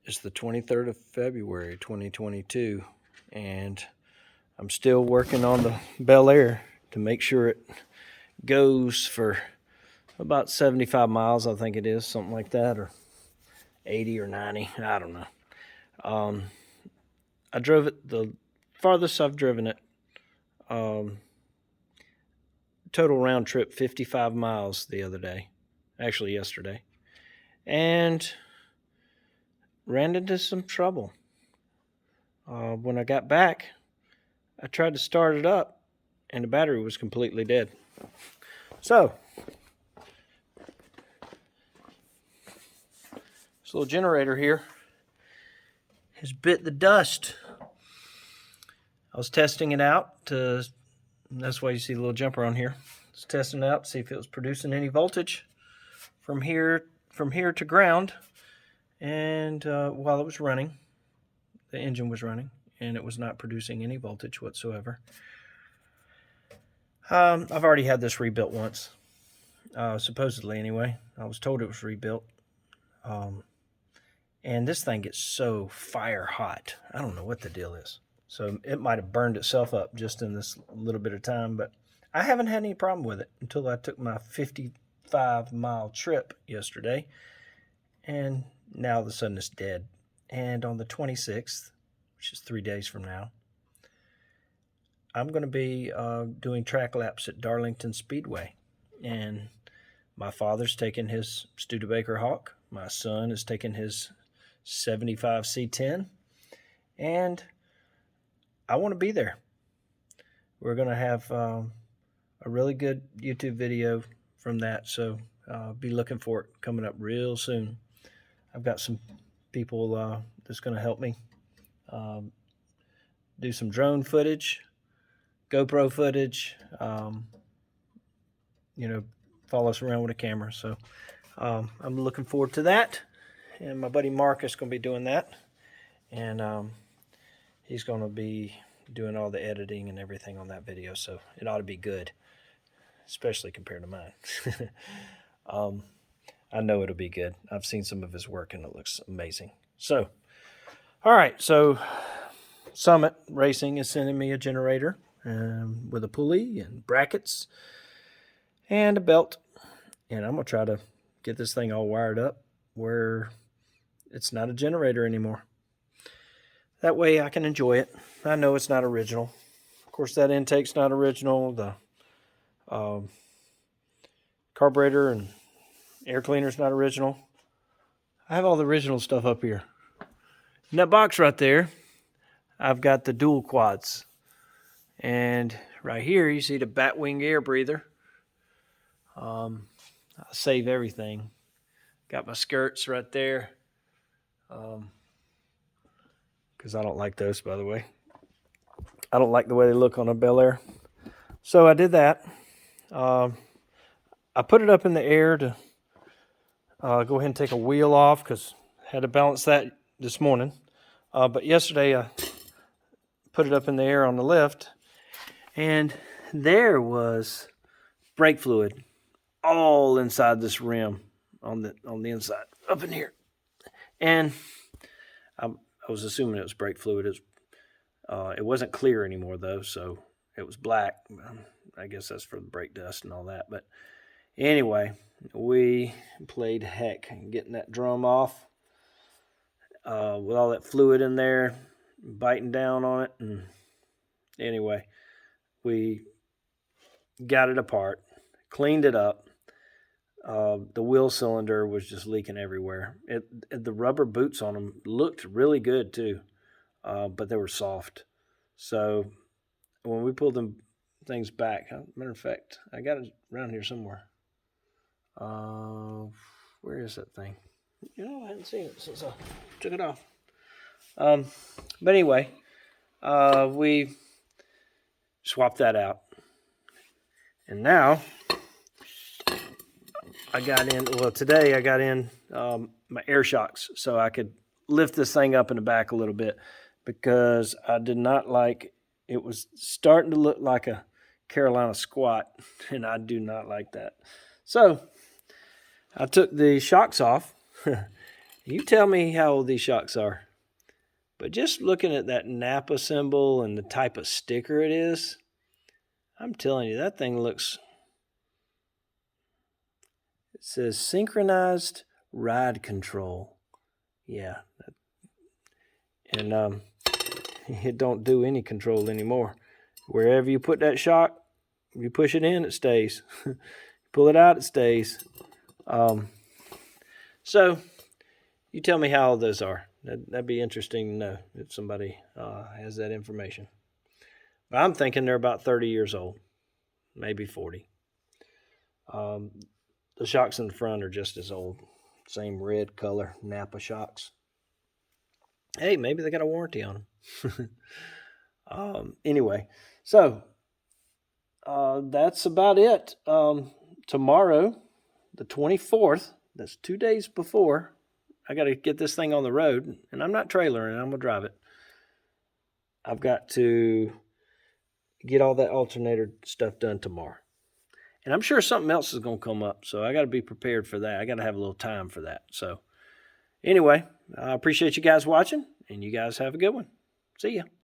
It's the 23rd of February, 2022, and I'm still working on the Belair to make sure it goes for about 75 miles, I think it is, something like that, or 80 or 90, I don't know. I drove it the farthest I've driven it, total round trip 55 miles the other day, actually yesterday, and ran into some trouble. When I got back, I tried to start it up, and the battery was completely dead. So, this little generator here has bit the dust. I was testing it out that's why you see the little jumper on here. I was testing it out to see if it was producing any voltage from here to ground. And while it was running, the engine was running, and it was not producing any voltage whatsoever. I've already had this rebuilt once, supposedly anyway. I was told it was rebuilt. And this thing gets so fire hot. I don't know what the deal is. So it might have burned itself up just in this little bit of time, but I haven't had any problem with it until I took my 55-mile trip yesterday, and now all of a sudden it's dead. And on the 26th, which is 3 days from now, I'm going to be doing track laps at Darlington Speedway. And my father's taking his Studebaker Hawk. My son is taking his 75 C10. And I want to be there. We're going to have a really good YouTube video from that. So be looking for it coming up real soon. I've got some people that's going to help me do some drone footage, GoPro footage, follow us around with a camera. So I'm looking forward to that. And my buddy Mark is going to be doing that. And he's going to be doing all the editing and everything on that video. So it ought to be good, especially compared to mine. I know it'll be good. I've seen some of his work, and it looks amazing. So, all right. So Summit Racing is sending me a generator with a pulley and brackets and a belt. And I'm going to try to get this thing all wired up where it's not a generator anymore. That way I can enjoy it. I know it's not original. Of course, that intake's not original. The carburetor and air cleaner's not original. I have all the original stuff up here. In that box right there, I've got the dual quads. And right here, you see the Batwing air breather. I save everything. Got my skirts right there. Because I don't like those, by the way. I don't like the way they look on a Belair. So I did that. I put it up in the air to go ahead and take a wheel off because I had to balance that this morning. But yesterday I put it up in the air on the lift, and there was brake fluid all inside this rim on the inside, up in here. And I was assuming it was brake fluid. It wasn't clear anymore, though, so it was black. I guess that's for the brake dust and all that. But anyway, we played heck getting that drum off with all that fluid in there, biting down on it. And anyway, we got it apart, cleaned it up. The wheel cylinder was just leaking everywhere. The rubber boots on them looked really good too, but they were soft. So when we pulled them things back, matter of fact, I got it around here somewhere. Where is that thing? I hadn't seen it since I took it off. But anyway, we swapped that out, and now today I got in my air shocks so I could lift this thing up in the back a little bit, because I did not like, it was starting to look like a Carolina squat, and I do not like that. So I took the shocks off You tell me how old these shocks are. But just looking at that Napa symbol and the type of sticker it is, I'm telling you, that thing looks... It says synchronized ride control. Yeah. And it don't do any control anymore. Wherever you put that shock, you push it in, it stays. Pull it out, it stays. So you tell me how old those are. That'd be interesting to know if somebody has that information. But I'm thinking they're about 30 years old, maybe 40. The shocks in the front are just as old. Same red color, Napa shocks. Hey, maybe they got a warranty on them. Anyway, so that's about it. Tomorrow, the 24th, that's 2 days before, I got to get this thing on the road, and I'm not trailering, I'm going to drive it. I've got to get all that alternator stuff done tomorrow. And I'm sure something else is going to come up, so I got to be prepared for that. I got to have a little time for that. So anyway, I appreciate you guys watching, and you guys have a good one. See ya.